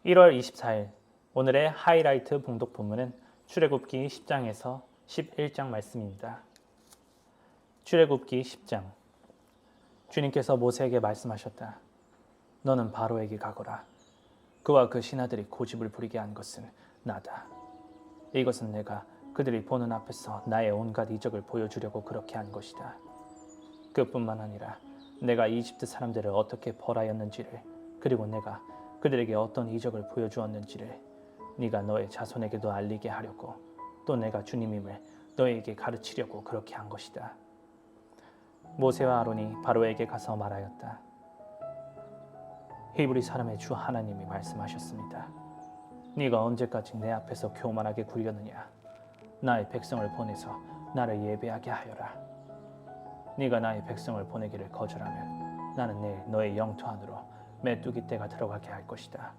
1월 24일 오늘의 하이라이트 봉독 본문은 출애굽기 10장에서 11장 말씀입니다. 출애굽기 10장. 주님께서 모세에게 말씀하셨다. 너는 바로에게 가거라. 그와 그 신하들이 고집을 부리게 한 것은 나다. 이것은 내가 그들이 보는 앞에서 나의 온갖 이적을 보여주려고 그렇게 한 것이다. 그뿐만 아니라 내가 이집트 사람들을 어떻게 벌하였는지를, 그리고 내가 그들에게 어떤 이적을 보여주었는지를 네가 너의 자손에게도 알리게 하려고, 또 내가 주님임을 너에게 가르치려고 그렇게 한 것이다. 모세와 아론이 바로에게 가서 말하였다. 히브리 사람의 주 하나님이 말씀하셨습니다. 네가 언제까지 내 앞에서 교만하게 굴렸느냐? 나의 백성을 보내서 나를 예배하게 하여라. 네가 나의 백성을 보내기를 거절하면 나는 내일 너의 영토 안으로 메뚜기 떼가 들어가게 할 것이다.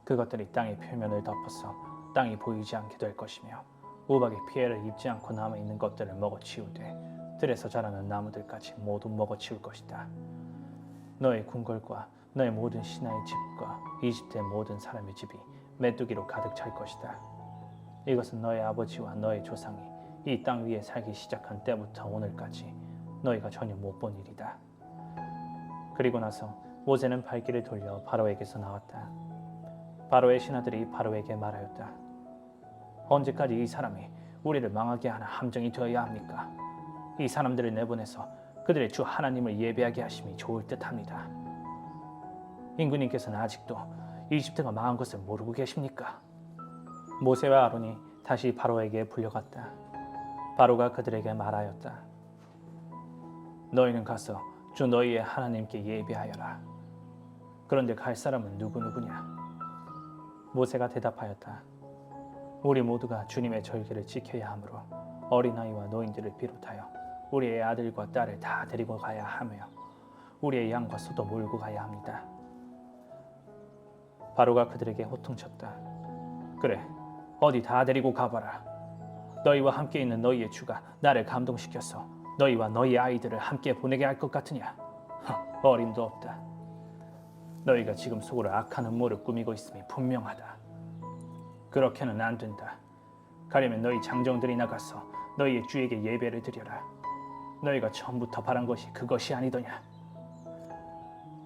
그것들이 땅의 표면을 덮어서 땅이 보이지 않게 될 것이며 우박의 피해를 입지 않고 남아있는 것들을 먹어치우되 들에서 자라는 나무들까지 모두 먹어치울 것이다. 너의 궁궐과 너의 모든 신하의 집과 이집트의 모든 사람의 집이 메뚜기로 가득 찰 것이다. 이것은 너의 아버지와 너의 조상이 이 땅 위에 살기 시작한 때부터 오늘까지 너희가 전혀 못 본 일이다. 그리고 나서 모세는 발길을 돌려 바로에게서 나왔다. 바로의 신하들이 바로에게 말하였다. 언제까지 이 사람이 우리를 망하게 하는 함정이 되어야 합니까? 이 사람들을 내보내서 그들의 주 하나님을 예배하게 하심이 좋을 듯합니다. 임금님께서는 아직도 이집트가 망한 것을 모르고 계십니까? 모세와 아론이 다시 바로에게 불려갔다. 바로가 그들에게 말하였다. 너희는 가서 주 너희의 하나님께 예배하여라. 그런데 갈 사람은 누구냐? 모세가 대답하였다. 우리 모두가 주님의 절기를 지켜야 하므로 어린아이와 노인들을 비롯하여 우리의 아들과 딸을 다 데리고 가야 하며 우리의 양과 소도 몰고 가야 합니다. 바로가 그들에게 호통쳤다. 그래, 어디 다 데리고 가봐라. 너희와 함께 있는 너희의 주가 나를 감동시켜서 너희와 너희 아이들을 함께 보내게 할 것 같으냐? 어림도 없다. 너희가 지금 속으로 악한 음모를 꾸미고 있음이 분명하다. 그렇게는 안 된다. 가려면 너희 장정들이 나가서 너희의 주에게 예배를 드려라. 너희가 처음부터 바란 것이 그것이 아니더냐?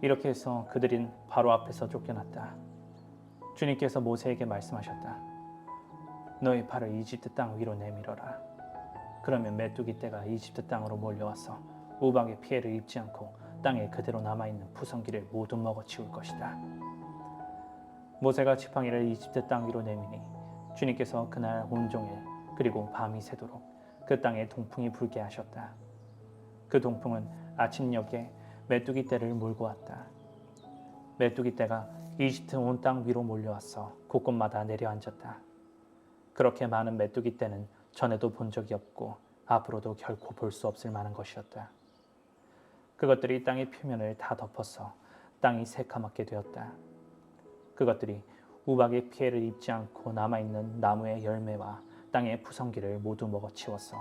이렇게 해서 그들은 바로 앞에서 쫓겨났다. 주님께서 모세에게 말씀하셨다. 너희 팔을 이집트 땅 위로 내밀어라. 그러면 메뚜기 떼가 이집트 땅으로 몰려와서 우박의 피해를 입지 않고 땅에 그대로 남아있는 푸성기를 모두 먹어치울 것이다. 모세가 지팡이를 이집트 땅 위로 내미니 주님께서 그날 온종일 그리고 밤이 새도록 그 땅에 동풍이 불게 하셨다. 그 동풍은 아침녘에 메뚜기 떼를 몰고 왔다. 메뚜기 떼가 이집트 온 땅 위로 몰려와서 곳곳마다 내려앉았다. 그렇게 많은 메뚜기 떼는 전에도 본 적이 없고 앞으로도 결코 볼 수 없을 만한 것이었다. 그것들이 땅의 표면을 다 덮어서 땅이 새카맣게 되었다. 그것들이 우박의 피해를 입지 않고 남아있는 나무의 열매와 땅의 푸성기를 모두 먹어치워서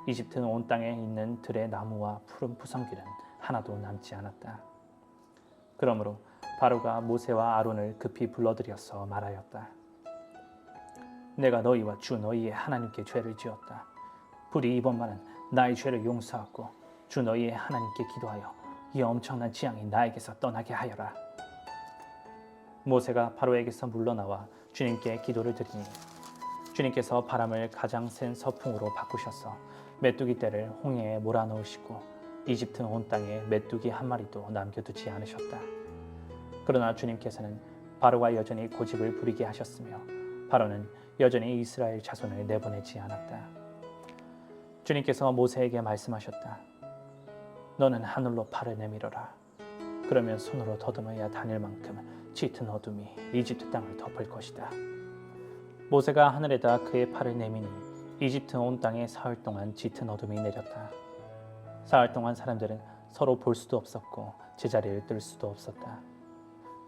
이집트 온 땅에 있는 들의 나무와 푸른 푸성기는 하나도 남지 않았다. 그러므로 바로가 모세와 아론을 급히 불러들여서 말하였다. 내가 너희와 주 너희의 하나님께 죄를 지었다. 부디 이번만은 나의 죄를 용서하고 주 너희의 하나님께 기도하여 이 엄청난 재앙이 나에게서 떠나게 하여라. 모세가 바로에게서 물러나와 주님께 기도를 드리니 주님께서 바람을 가장 센 서풍으로 바꾸셔서 메뚜기 떼를 홍해에 몰아넣으시고 이집트 온 땅에 메뚜기 한 마리도 남겨두지 않으셨다. 그러나 주님께서는 바로가 여전히 고집을 부리게 하셨으며 바로는 여전히 이스라엘 자손을 내보내지 않았다. 주님께서 모세에게 말씀하셨다. 너는 하늘로 팔을 내밀어라. 그러면 손으로 더듬어야 다닐 만큼 짙은 어둠이 이집트 땅을 덮을 것이다. 모세가 하늘에다 그의 팔을 내미니 이집트 온 땅에 사흘 동안 짙은 어둠이 내렸다. 사흘 동안 사람들은 서로 볼 수도 없었고 제자리를 뜰 수도 없었다.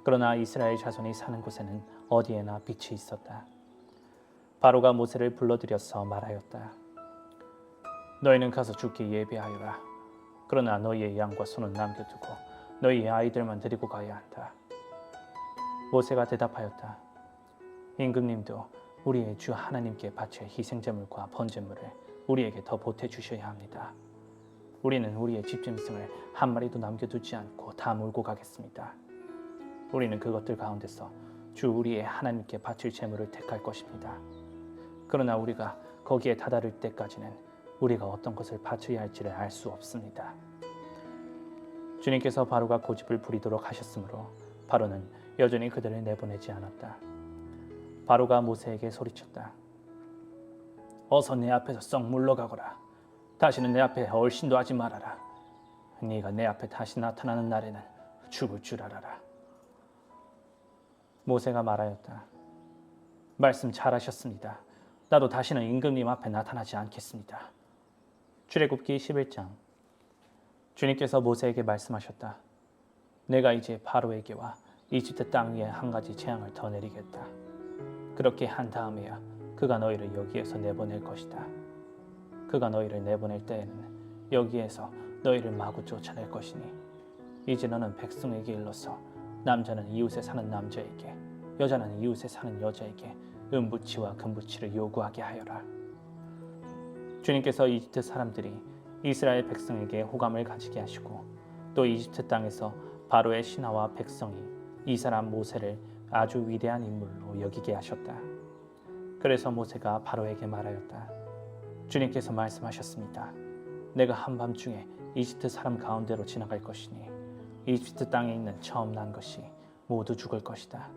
그러나 이스라엘 자손이 사는 곳에는 어디에나 빛이 있었다. 바로가 모세를 불러들여서 말하였다. 너희는 가서 주께 예배하여라. 그러나 너희의 양과 소는 남겨두고 너희의 아이들만 데리고 가야 한다. 모세가 대답하였다. 임금님도 우리의 주 하나님께 바칠 희생제물과 번제물을 우리에게 더 보태주셔야 합니다. 우리는 우리의 집짐승을 한 마리도 남겨두지 않고 다 몰고 가겠습니다. 우리는 그것들 가운데서 주 우리의 하나님께 바칠 제물을 택할 것입니다. 그러나 우리가 거기에 다다를 때까지는 우리가 어떤 것을 바쳐야 할지를 알 수 없습니다. 주님께서 바로가 고집을 부리도록 하셨으므로 바로는 여전히 그들을 내보내지 않았다. 바로가 모세에게 소리쳤다. 어서 내 앞에서 썩 물러가거라. 다시는 내 앞에 얼씬도 하지 말아라. 네가 내 앞에 다시 나타나는 날에는 죽을 줄 알아라. 모세가 말하였다. 말씀 잘하셨습니다. 나도 다시는 임금님 앞에 나타나지 않겠습니다. 출애굽기 11장. 주님께서 모세에게 말씀하셨다. 내가 이제 바로에게와 이집트 땅 위에 한 가지 재앙을 더 내리겠다. 그렇게 한 다음에야 그가 너희를 여기에서 내보낼 것이다. 그가 너희를 내보낼 때에는 여기에서 너희를 마구 쫓아낼 것이니 이제 너는 백성에게 일러서 남자는 이웃에 사는 남자에게 여자는 이웃에 사는 여자에게 은부치와 금부치를 요구하게 하여라. 주님께서 이집트 사람들이 이스라엘 백성에게 호감을 가지게 하시고 또 이집트 땅에서 바로의 신하와 백성이 이 사람 모세를 아주 위대한 인물로 여기게 하셨다. 그래서 모세가 바로에게 말하였다. 주님께서 말씀하셨습니다. 내가 한밤중에 이집트 사람 가운데로 지나갈 것이니 이집트 땅에 있는 처음 난 것이 모두 죽을 것이다.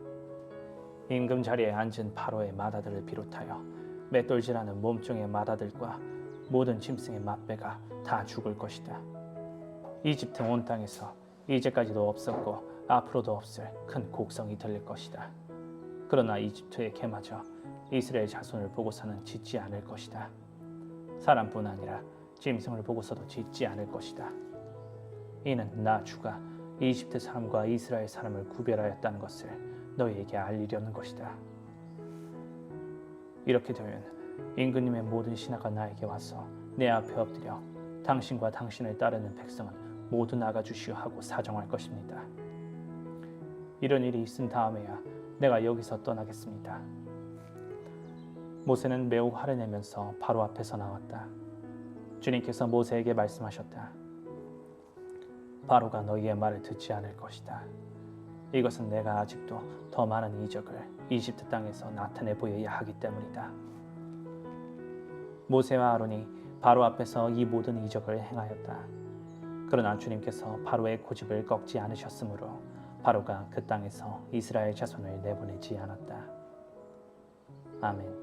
임금 자리에 앉은 바로의 마다들을 비롯하여 맷돌질하는 몸종의 마다들과 모든 짐승의 맛배가 다 죽을 것이다. 이집트 온 땅에서 이제까지도 없었고 앞으로도 없을 큰 곡성이 들릴 것이다. 그러나 이집트의 개마저 이스라엘 자손을 보고서는 짓지 않을 것이다. 사람뿐 아니라 짐승을 보고서도 짓지 않을 것이다. 이는 나 주가 이집트 사람과 이스라엘 사람을 구별하였다는 것을 너희에게 알리려는 것이다. 이렇게 되면 임금님의 모든 신하가 나에게 와서 내 앞에 엎드려 당신과 당신을 따르는 백성은 모두 나가주시오 하고 사정할 것입니다. 이런 일이 있은 다음에야 내가 여기서 떠나겠습니다. 모세는 매우 화를 내면서 바로 앞에서 나왔다. 주님께서 모세에게 말씀하셨다. 바로가 너희의 말을 듣지 않을 것이다. 이것은 내가 아직도 더 많은 이적을 이집트 땅에서 나타내 보여야 하기 때문이다. 모세와 아론이 바로 앞에서 이 모든 이적을 행하였다. 그러나 주님께서 바로의 고집을 꺾지 않으셨으므로 바로가 그 땅에서 이스라엘 자손을 내보내지 않았다. 아멘.